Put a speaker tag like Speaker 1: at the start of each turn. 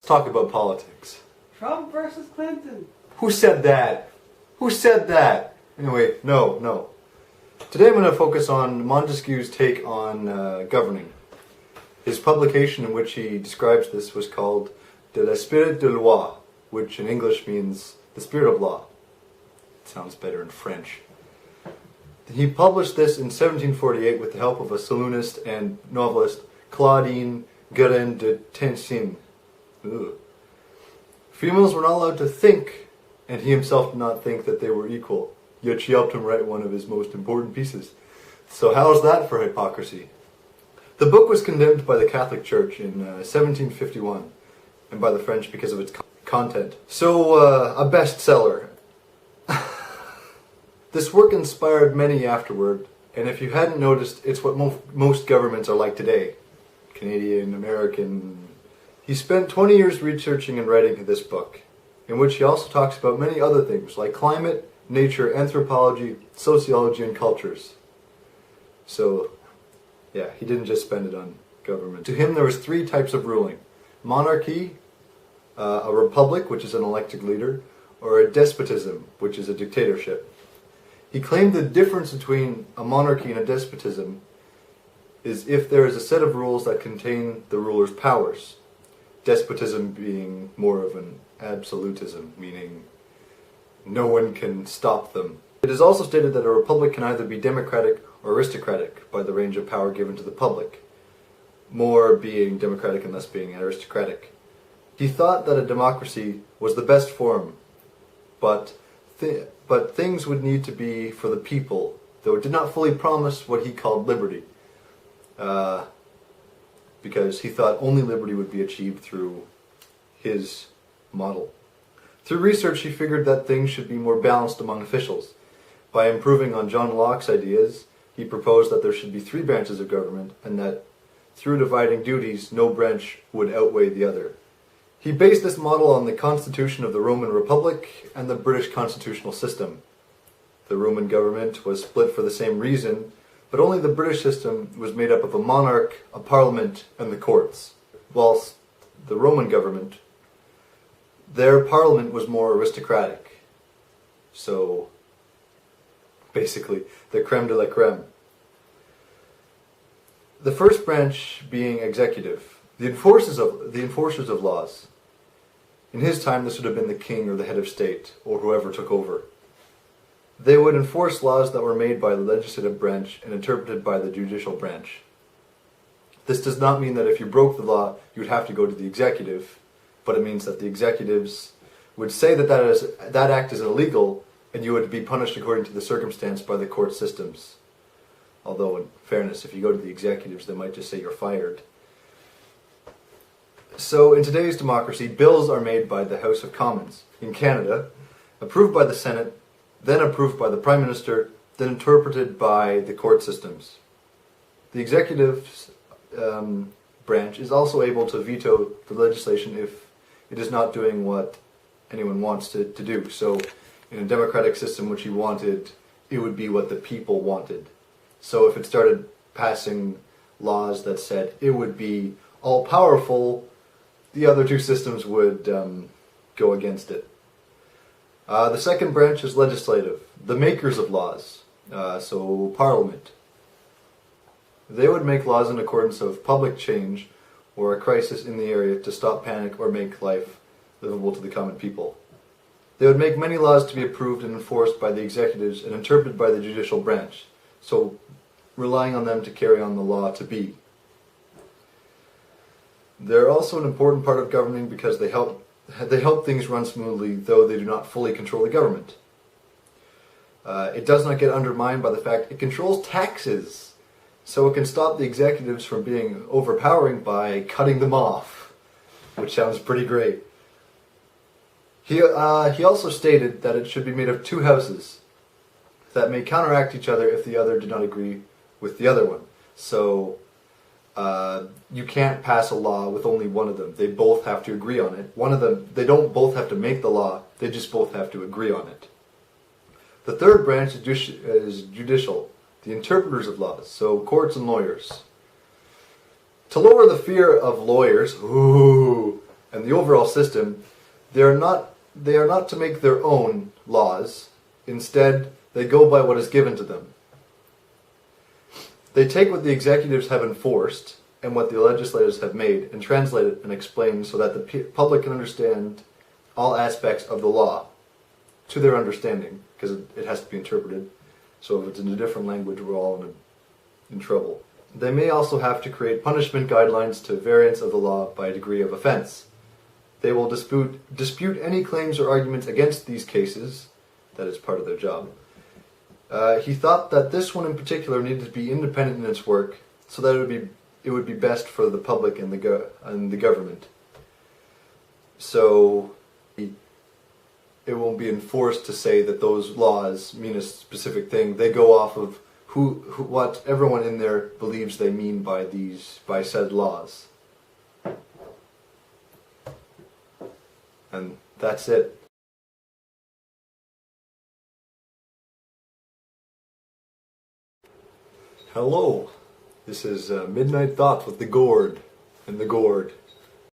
Speaker 1: Let's talk about politics.
Speaker 2: Trump versus Clinton.
Speaker 1: Who said that? Who said that? Anyway, no. Today I'm going to focus on Montesquieu's take on governing. His publication in which he describes this was called De l'Esprit de Loi, which in English means the spirit of law. It sounds better in French. He published this in 1748 with the help of a saloonist and novelist, Claudine Guérin de Tencin. Females were not allowed to think, and he himself did not think that they were equal, yet she helped him write one of his most important pieces. So how's that for hypocrisy? The book was condemned by the Catholic Church in 1751, and by the French because of its content. So, a bestseller. This work inspired many afterward, and if you hadn't noticed, it's what most governments are like today. Canadian, American. He spent 20 years researching and writing this book, in which he also talks about many other things like climate, nature, anthropology, sociology, and cultures. So, yeah, he didn't just spend it on government. To him there was three types of ruling. Monarchy, a republic, which is an elected leader, or a despotism, which is a dictatorship. He claimed the difference between a monarchy and a despotism is if there is a set of rules that contain the ruler's powers. Despotism being more of an absolutism, meaning no one can stop them. It is also stated that a republic can either be democratic or aristocratic by the range of power given to the public, more being democratic and less being aristocratic. He thought that a democracy was the best form, but things would need to be for the people, though it did not fully promise what he called liberty, because he thought only liberty would be achieved through his model. Through research, he figured that things should be more balanced among officials. By improving on John Locke's ideas, he proposed that there should be three branches of government, and that through dividing duties, no branch would outweigh the other. He based this model on the Constitution of the Roman Republic and the British constitutional system. The Roman government was split for the same reason, but only the British system was made up of a monarch, a parliament, and the courts. Whilst the Roman government, their parliament was more aristocratic. So, basically, the creme de la creme. The first branch being executive, the enforcers of laws. In his time, this would have been the king or the head of state, or whoever took over. They would enforce laws that were made by the legislative branch and interpreted by the judicial branch. This does not mean that if you broke the law, you would have to go to the executive, but it means that the executives would say that that act is illegal, and you would be punished according to the circumstance by the court systems. Although, in fairness, if you go to the executives, they might just say you're fired. So, in today's democracy, bills are made by the House of Commons in Canada, approved by the Senate, then approved by the Prime Minister, then interpreted by the court systems. The executive branch is also able to veto the legislation if it is not doing what anyone wants to do. So, in a democratic system, which he wanted, it would be what the people wanted. So if it started passing laws that said it would be all-powerful, the other two systems would go against it. The second branch is legislative, the makers of laws, so Parliament. They would make laws in accordance of public change or a crisis in the area to stop panic or make life livable to the common people. They would make many laws to be approved and enforced by the executives and interpreted by the judicial branch, so relying on them to carry on the law to be. They're also an important part of governing because they help things run smoothly, though they do not fully control the government. It does not get undermined by the fact it controls taxes, so it can stop the executives from being overpowering by cutting them off, which sounds pretty great. He also stated that it should be made of two houses that may counteract each other if the other did not agree with the other one. So, you can't pass a law with only one of them. They both have to agree on it. One of them, they don't both have to make the law, they just both have to agree on it. The third branch is judicial, the interpreters of laws, so courts and lawyers. To lower the fear of lawyers, and the overall system, they are not to make their own laws. Instead, they go by what is given to them. They take what the executives have enforced and what the legislators have made and translate it and explain so that the public can understand all aspects of the law to their understanding, because it has to be interpreted. So if it's in a different language, we're all in trouble. They may also have to create punishment guidelines to variance of the law by a degree of offense. They will dispute any claims or arguments against these cases. That is part of their job. He thought that this one in particular needed to be independent in its work, so that it would be best for the public and the government. So it won't be enforced to say that those laws mean a specific thing. They go off of what everyone in there believes they mean by said laws. And that's it. Hello, this is Midnight Thoughts with the Gourd and the Gourd.